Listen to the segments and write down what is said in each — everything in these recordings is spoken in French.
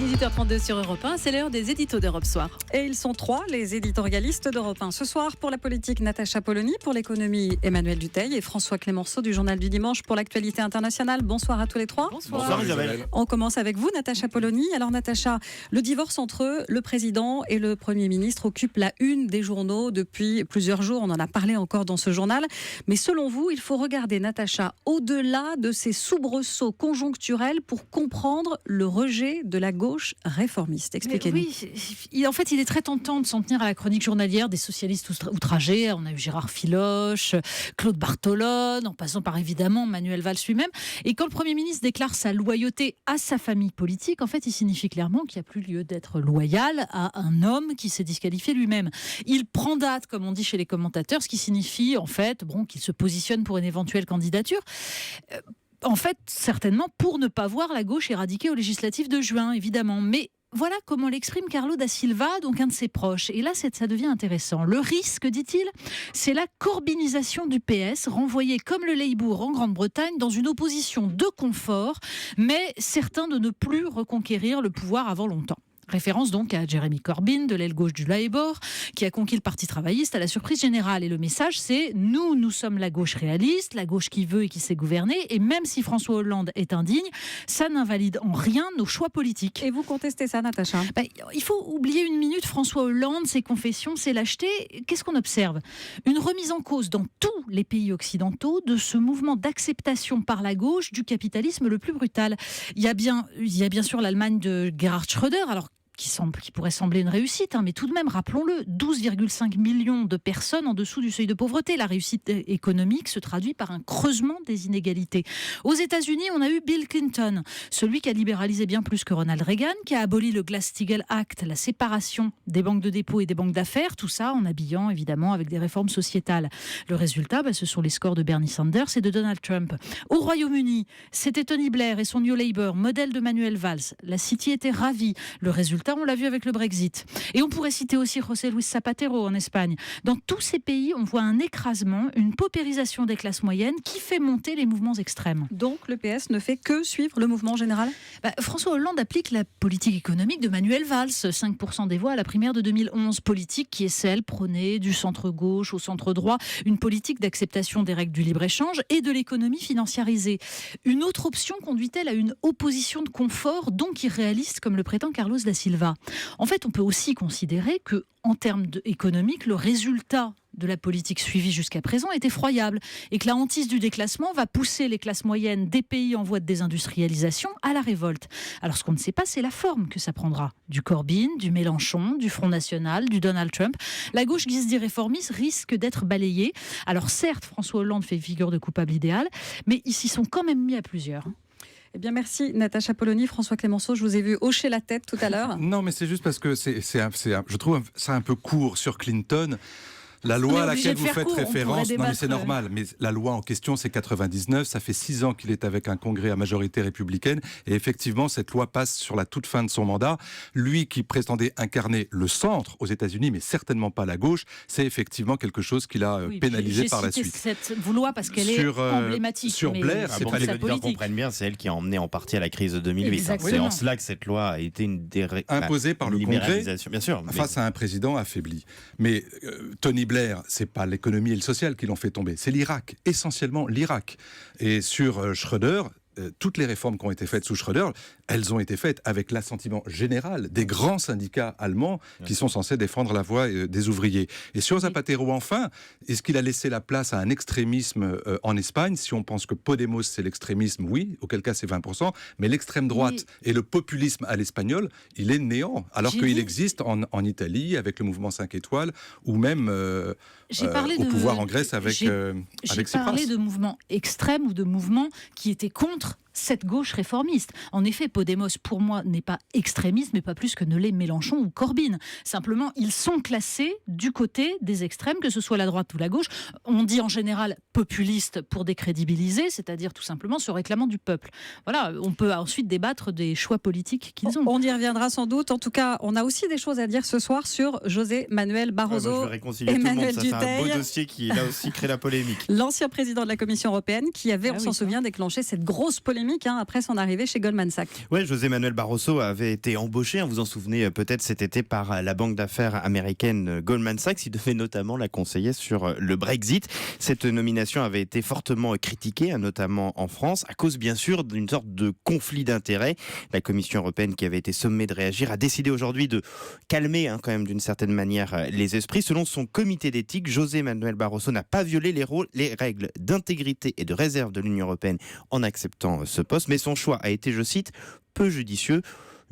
18h32 sur Europe 1, c'est l'heure des éditos d'Europe Soir. Et ils sont trois, les éditorialistes d'Europe 1. Ce soir, pour la politique, Natacha Polony, pour l'économie, Emmanuel Dutheil et François Clémenceau du Journal du Dimanche pour l'actualité internationale. Bonsoir à tous les trois. Bonsoir Isabelle. On commence avec vous, Natacha Polony. Alors Natacha, le divorce entre le président et le Premier ministre occupe la une des journaux depuis plusieurs jours. On en a parlé encore dans ce journal. Mais selon vous, il faut regarder, Natacha, au-delà de ces soubresauts conjoncturels pour comprendre le rejet de la gauche réformiste. Expliquez-nous. Oui, en fait, il est très tentant de s'en tenir à la chronique journalière des socialistes outragés. On a eu Gérard Filoche, Claude Bartolone, en passant par évidemment Manuel Valls lui-même. Et quand le Premier ministre déclare sa loyauté à sa famille politique, en fait, il signifie clairement qu'il n'y a plus lieu d'être loyal à un homme qui s'est disqualifié lui-même. Il prend date, comme on dit chez les commentateurs, ce qui signifie en fait qu'il se positionne pour une éventuelle candidature. En fait, certainement pour ne pas voir la gauche éradiquée aux législatives de juin, évidemment. Mais voilà comment l'exprime Carlo da Silva, donc un de ses proches. Et là, ça devient intéressant. Le risque, dit-il, c'est la corbynisation du PS, renvoyé comme le Labour en Grande-Bretagne dans une opposition de confort, mais certain de ne plus reconquérir le pouvoir avant longtemps. Référence donc à Jeremy Corbyn de l'aile gauche du Labour qui a conquis le Parti travailliste à la surprise générale. Et le message, c'est nous sommes la gauche réaliste, la gauche qui veut et qui sait gouverner. Et même si François Hollande est indigne, ça n'invalide en rien nos choix politiques. Et vous contestez ça, Natacha ? Il faut oublier une minute François Hollande, ses confessions, ses lâchetés. Qu'est-ce qu'on observe ? Une remise en cause dans tous les pays occidentaux de ce mouvement d'acceptation par la gauche du capitalisme le plus brutal. Il y a bien sûr l'Allemagne de Gerhard Schröder, alors qui pourrait sembler une réussite, mais tout de même, rappelons-le, 12,5 millions de personnes en dessous du seuil de pauvreté. La réussite économique se traduit par un creusement des inégalités. Aux États-Unis, on a eu Bill Clinton, celui qui a libéralisé bien plus que Ronald Reagan, qui a aboli le Glass-Steagall Act, la séparation des banques de dépôt et des banques d'affaires, tout ça en habillant évidemment avec des réformes sociétales. Le résultat, ce sont les scores de Bernie Sanders et de Donald Trump. Au Royaume-Uni, c'était Tony Blair et son New Labour, modèle de Manuel Valls. La City était ravie. Le résultat, on l'a vu avec le Brexit. Et on pourrait citer aussi José Luis Zapatero en Espagne. Dans tous ces pays, on voit un écrasement, une paupérisation des classes moyennes qui fait monter les mouvements extrêmes. Donc le PS ne fait que suivre le mouvement général ? François Hollande applique la politique économique de Manuel Valls, 5% des voix à la primaire de 2011. Politique qui est celle prônée du centre-gauche au centre-droit, une politique d'acceptation des règles du libre-échange et de l'économie financiarisée. Une autre option conduit-elle à une opposition de confort, donc irréaliste, comme le prétend Carlos da Silva ? En fait, on peut aussi considérer que, en termes économiques, le résultat de la politique suivie jusqu'à présent est effroyable et que la hantise du déclassement va pousser les classes moyennes des pays en voie de désindustrialisation à la révolte. Alors ce qu'on ne sait pas, c'est la forme que ça prendra. Du Corbyn, du Mélenchon, du Front National, du Donald Trump. La gauche qui se dit réformiste risque d'être balayée. Alors certes, François Hollande fait figure de coupable idéal, mais ils s'y sont quand même mis à plusieurs. Eh bien, merci Natacha Polony. François Clémenceau, je vous ai vu hocher la tête tout à l'heure. Non, mais c'est juste parce que je trouve ça un peu court sur Clinton. La loi à laquelle vous faites référence, non mais c'est normal, mais la loi en question c'est 99, ça fait 6 ans qu'il est avec un congrès à majorité républicaine et effectivement cette loi passe sur la toute fin de son mandat. Lui qui prétendait incarner le centre aux États-Unis mais certainement pas la gauche, c'est effectivement quelque chose qu'il a pénalisé par la suite. Cette loi parce qu'elle est emblématique. Sur Blair, c'est pas les auditeurs comprennent bien, c'est elle qui a emmené en partie à la crise de 2008. Exactement. C'est en cela que cette loi a été imposée par le Congrès bien sûr, face à un président affaibli. Mais Tony Blair, c'est pas l'économie et le social qui l'ont fait tomber, c'est l'Irak, essentiellement l'Irak. Et sur Schröder, toutes les réformes qui ont été faites sous Schröder, elles ont été faites avec l'assentiment général des grands syndicats allemands qui sont censés défendre la voix des ouvriers. Et sur Zapatero, enfin, est-ce qu'il a laissé la place à un extrémisme en Espagne ? Si on pense que Podemos, c'est l'extrémisme, oui, auquel cas c'est 20%, mais l'extrême droite et le populisme à l'espagnol, il est néant, alors qu'il existe en Italie, avec le mouvement 5 étoiles, ou même au pouvoir en Grèce avec Tsipras. J'ai parlé de mouvements extrêmes ou de mouvements qui étaient contre cette gauche réformiste. En effet, Podemos, pour moi, n'est pas extrémiste, mais pas plus que ne l'est Mélenchon ou Corbyn. Simplement, ils sont classés du côté des extrêmes, que ce soit la droite ou la gauche. On dit en général populiste pour décrédibiliser, c'est-à-dire tout simplement se réclamant du peuple. Voilà, on peut ensuite débattre des choix politiques qu'ils ont. On y reviendra sans doute. En tout cas, on a aussi des choses à dire ce soir sur José Manuel Barroso, Emmanuel Dutheil. C'est un beau dossier qui, là aussi, crée la polémique. L'ancien président de la Commission européenne qui avait, on s'en souvient, déclenché cette grosse polémique polémique après son arrivée chez Goldman Sachs. Ouais, José Manuel Barroso avait été embauché, vous en souvenez peut-être cet été, par la banque d'affaires américaine Goldman Sachs. Il devait notamment la conseiller sur le Brexit. Cette nomination avait été fortement critiquée, notamment en France, à cause bien sûr d'une sorte de conflit d'intérêts. La Commission européenne, qui avait été sommée de réagir, a décidé aujourd'hui de calmer quand même d'une certaine manière les esprits. Selon son comité d'éthique, José Manuel Barroso n'a pas violé les règles d'intégrité et de réserve de l'Union européenne en acceptant ce poste, mais son choix a été, je cite, peu judicieux.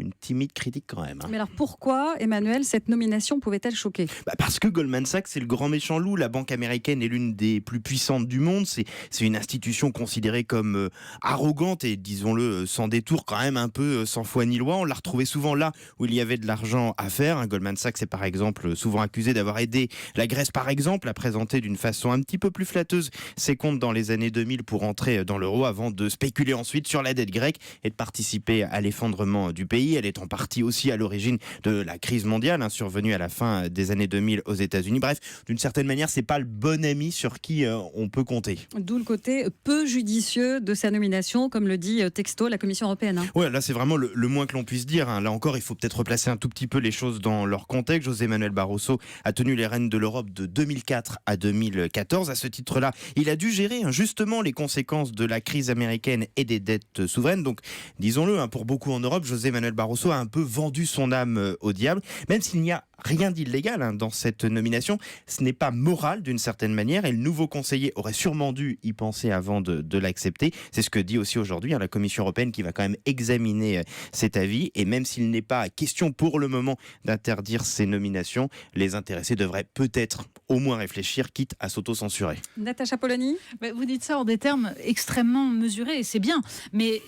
Une timide critique quand même. Mais alors pourquoi, Emmanuel, cette nomination pouvait-elle choquer ? Parce que Goldman Sachs, c'est le grand méchant loup. La banque américaine est l'une des plus puissantes du monde. C'est une institution considérée comme arrogante et, disons-le, sans détour, quand même un peu sans foi ni loi. On l'a retrouvée souvent là où il y avait de l'argent à faire. Goldman Sachs est par exemple souvent accusé d'avoir aidé la Grèce, par exemple, à présenter d'une façon un petit peu plus flatteuse ses comptes dans les années 2000 pour entrer dans l'euro avant de spéculer ensuite sur la dette grecque et de participer à l'effondrement du pays. Elle est en partie aussi à l'origine de la crise mondiale survenue à la fin des années 2000 aux États-Unis. Bref, d'une certaine manière, c'est pas le bon ami sur qui on peut compter. D'où le côté peu judicieux de sa nomination, comme le dit texto la Commission européenne. Ouais, là c'est vraiment le moins que l'on puisse dire. Là encore, il faut peut-être replacer un tout petit peu les choses dans leur contexte. José Manuel Barroso a tenu les rênes de l'Europe de 2004 à 2014. À ce titre-là, il a dû gérer justement les conséquences de la crise américaine et des dettes souveraines. Donc, disons-le, pour beaucoup en Europe, José Manuel Barroso a un peu vendu son âme au diable, même s'il n'y a rien d'illégal dans cette nomination. Ce n'est pas moral d'une certaine manière et le nouveau conseiller aurait sûrement dû y penser avant de l'accepter. C'est ce que dit aussi aujourd'hui la Commission européenne, qui va quand même examiner cet avis. Et même s'il n'est pas question pour le moment d'interdire ces nominations, les intéressés devraient peut-être au moins réfléchir, quitte à s'auto-censurer. Natacha Polony ? Vous dites ça en des termes extrêmement mesurés et c'est bien. Mais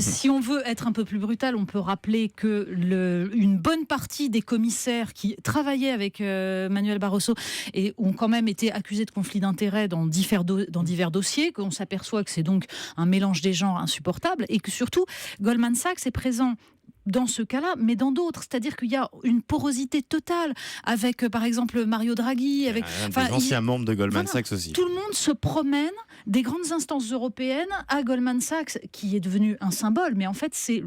si on veut être un peu plus brutal, on peut rappeler que une bonne partie des commissaires qui travaillaient avec Manuel Barroso et ont quand même été accusés de conflit d'intérêts dans divers dossiers, qu'on s'aperçoit que c'est donc un mélange des genres insupportable et que surtout Goldman Sachs est présent dans ce cas-là, mais dans d'autres. C'est-à-dire qu'il y a une porosité totale avec, par exemple, Mario Draghi. Avec des anciens membres de Goldman Sachs aussi. Tout le monde se promène des grandes instances européennes à Goldman Sachs, qui est devenu un symbole. Mais en fait, c'est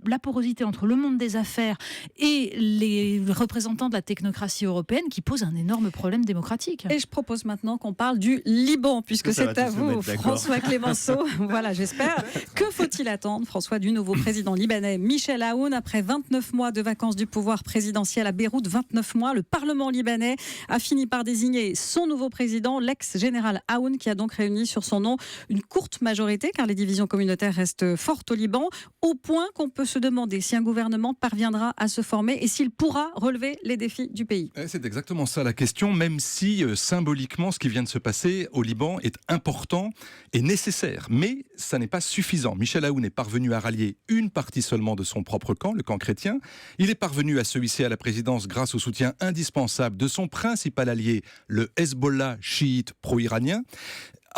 la porosité entre le monde des affaires et les représentants de la technocratie européenne qui pose un énorme problème démocratique. Et je propose maintenant qu'on parle du Liban, puisque c'est à vous, François Clémenceau. Voilà, j'espère. Que faut-il attendre, François, du nouveau président libanais Michel Aoun ? Après 29 mois de vacances du pouvoir présidentiel à Beyrouth, 29 mois, le Parlement libanais a fini par désigner son nouveau président, l'ex-général Aoun, qui a donc réuni sur son nom une courte majorité, car les divisions communautaires restent fortes au Liban, au point qu'on peut se demander si un gouvernement parviendra à se former et s'il pourra relever les défis du pays. C'est exactement ça la question, même si symboliquement ce qui vient de se passer au Liban est important et nécessaire. Mais ça n'est pas suffisant. Michel Aoun est parvenu à rallier une partie seulement de son propre camp, le camp chrétien. Il est parvenu à se hisser à la présidence grâce au soutien indispensable de son principal allié, le Hezbollah chiite pro-iranien,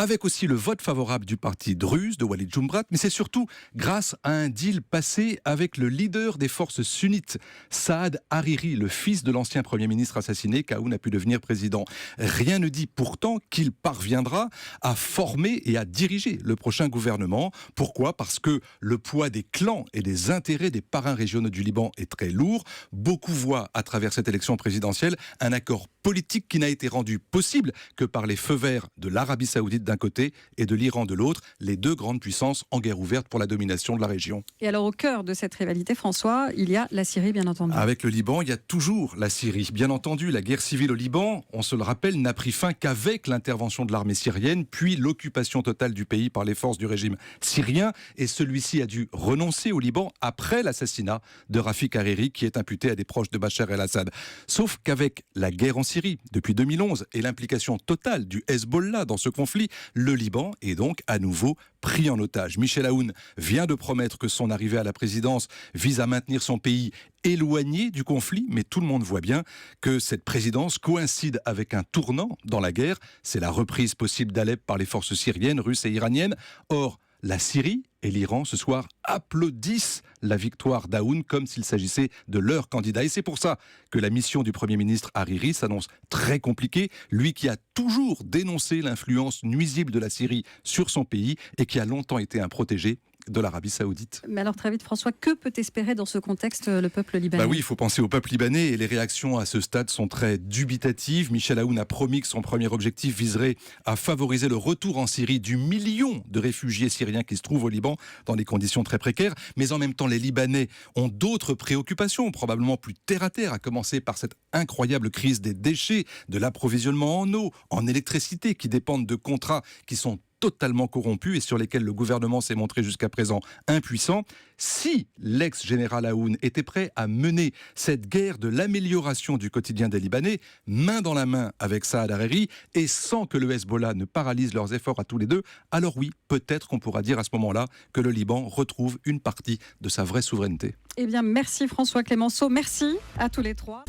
avec aussi le vote favorable du parti druze de Walid Jumbrat, mais c'est surtout grâce à un deal passé avec le leader des forces sunnites, Saad Hariri, le fils de l'ancien Premier ministre assassiné, qu'Aoun a pu devenir président. Rien ne dit pourtant qu'il parviendra à former et à diriger le prochain gouvernement. Pourquoi ? Parce que le poids des clans et des intérêts des parrains régionaux du Liban est très lourd. Beaucoup voient à travers cette élection présidentielle un accord politique qui n'a été rendu possible que par les feux verts de l'Arabie Saoudite d'un côté et de l'Iran de l'autre, les deux grandes puissances en guerre ouverte pour la domination de la région. Et alors au cœur de cette rivalité, François, il y a la Syrie, bien entendu. Avec le Liban, il y a toujours la Syrie. Bien entendu, la guerre civile au Liban, on se le rappelle, n'a pris fin qu'avec l'intervention de l'armée syrienne, puis l'occupation totale du pays par les forces du régime syrien. Et celui-ci a dû renoncer au Liban après l'assassinat de Rafik Hariri, qui est imputé à des proches de Bachar el-Assad. Sauf qu'avec la guerre en Syrie, depuis 2011, et l'implication totale du Hezbollah dans ce conflit, le Liban est donc à nouveau pris en otage. Michel Aoun vient de promettre que son arrivée à la présidence vise à maintenir son pays éloigné du conflit, mais tout le monde voit bien que cette présidence coïncide avec un tournant dans la guerre. C'est la reprise possible d'Alep par les forces syriennes, russes et iraniennes. Or, la Syrie et l'Iran, ce soir, applaudissent la victoire d'Aoun comme s'il s'agissait de leur candidat. Et c'est pour ça que la mission du Premier ministre Hariri s'annonce très compliquée. Lui qui a toujours dénoncé l'influence nuisible de la Syrie sur son pays et qui a longtemps été un protégé de l'Arabie Saoudite. Mais alors très vite, François, que peut espérer dans ce contexte le peuple libanais? Oui, il faut penser au peuple libanais et les réactions à ce stade sont très dubitatives. Michel Aoun a promis que son premier objectif viserait à favoriser le retour en Syrie du million de réfugiés syriens qui se trouvent au Liban dans des conditions très précaires. Mais en même temps, les Libanais ont d'autres préoccupations, probablement plus terre à terre, à commencer par cette incroyable crise des déchets, de l'approvisionnement en eau, en électricité, qui dépendent de contrats qui sont totalement corrompus et sur lesquels le gouvernement s'est montré jusqu'à présent impuissant. Si l'ex-général Aoun était prêt à mener cette guerre de l'amélioration du quotidien des Libanais, main dans la main avec Saad Hariri, et sans que le Hezbollah ne paralyse leurs efforts à tous les deux, alors oui, peut-être qu'on pourra dire à ce moment-là que le Liban retrouve une partie de sa vraie souveraineté. Eh bien, merci François Clémenceau, merci à tous les trois.